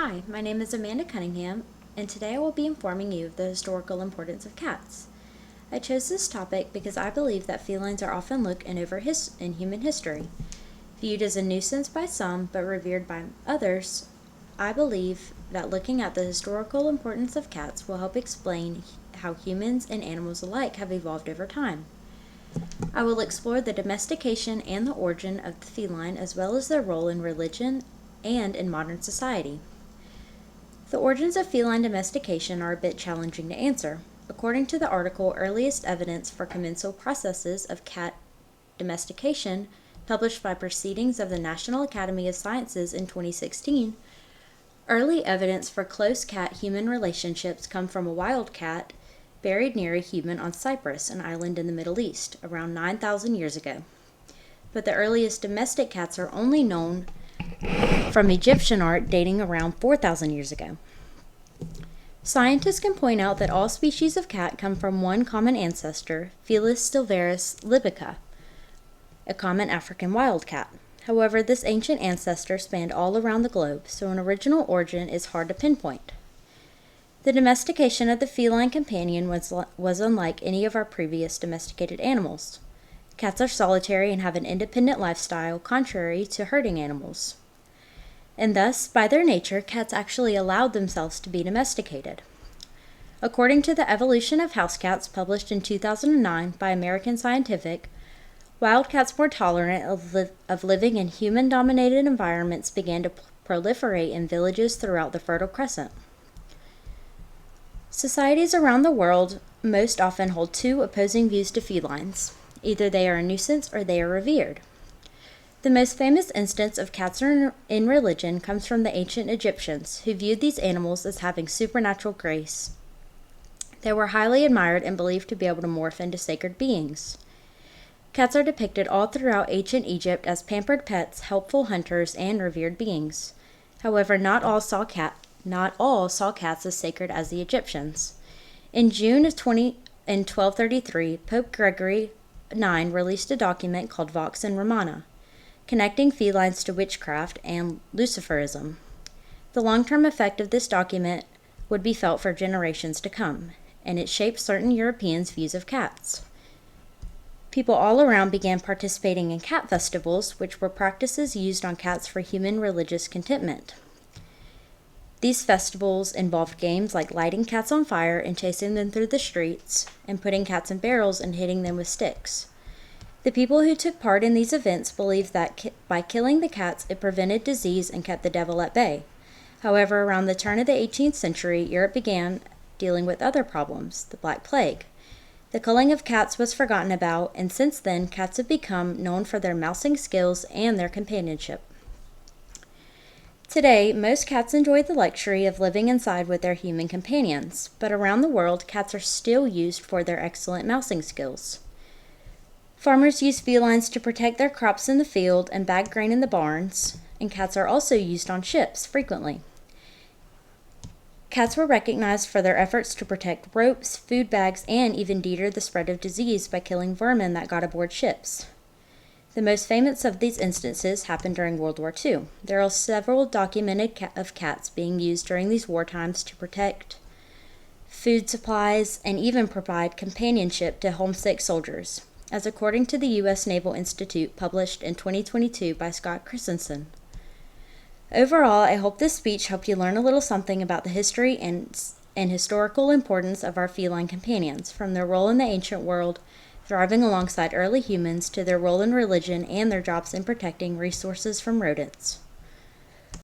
Hi, my name is Amanda Cunningham, and today I will be informing you of the historical importance of cats. I chose this topic because I believe that felines are often looked over in human history. Viewed as a nuisance by some, but revered by others, I believe that looking at the historical importance of cats will help explain how humans and animals alike have evolved over time. I will explore the domestication and the origin of the feline, as well as their role in religion and in modern society. The origins of feline domestication are a bit challenging to answer. According to the article Earliest Evidence for Commensal Processes of Cat Domestication, published by Proceedings of the National Academy of Sciences in 2016, early evidence for close cat-human relationships come from a wild cat buried near a human on Cyprus, an island in the Middle East, around 9,000 years ago. But the earliest domestic cats are only known from Egyptian art dating around 4,000 years ago. Scientists can point out that all species of cat come from one common ancestor, Felis silvestris libica, a common African wildcat. However, this ancient ancestor spanned all around the globe, so an original origin is hard to pinpoint. The domestication of the feline companion was unlike any of our previous domesticated animals. Cats are solitary and have an independent lifestyle, contrary to herding animals. And thus, by their nature, cats actually allowed themselves to be domesticated. According to the Evolution of House Cats, published in 2009 by American Scientific, wild cats more tolerant of living in human-dominated environments began to proliferate in villages throughout the Fertile Crescent. Societies around the world most often hold two opposing views to felines. Either they are a nuisance or they are revered. The most famous instance of cats in religion comes from the ancient Egyptians, who viewed these animals as having supernatural grace. They were highly admired and believed to be able to morph into sacred beings. Cats are depicted all throughout ancient Egypt as pampered pets, helpful hunters, and revered beings. However, not all saw cats as sacred as the Egyptians. In June of 1233, Pope Gregory IX released a document called Vox in Romana, connecting felines to witchcraft and Luciferism. The long-term effect of this document would be felt for generations to come, and it shaped certain Europeans' views of cats. People all around began participating in cat festivals, which were practices used on cats for human religious contentment. These festivals involved games like lighting cats on fire and chasing them through the streets, and putting cats in barrels and hitting them with sticks. The people who took part in these events believed that by killing the cats it prevented disease and kept the devil at bay. However, around the turn of the 18th century, Europe began dealing with other problems, the Black Plague. The culling of cats was forgotten about, and since then, cats have become known for their mousing skills and their companionship. Today, most cats enjoy the luxury of living inside with their human companions, but around the world, cats are still used for their excellent mousing skills. Farmers use felines to protect their crops in the field and bag grain in the barns, and cats are also used on ships frequently. Cats were recognized for their efforts to protect ropes, food bags, and even deter the spread of disease by killing vermin that got aboard ships. The most famous of these instances happened during World War II. There are several documented of cats being used during these war times to protect food supplies and even provide companionship to homesick soldiers, as according to the U.S. Naval Institute, published in 2022 by Scott Christensen. Overall, I hope this speech helped you learn a little something about the history and historical importance of our feline companions, from their role in the ancient world, thriving alongside early humans, to their role in religion and their jobs in protecting resources from rodents.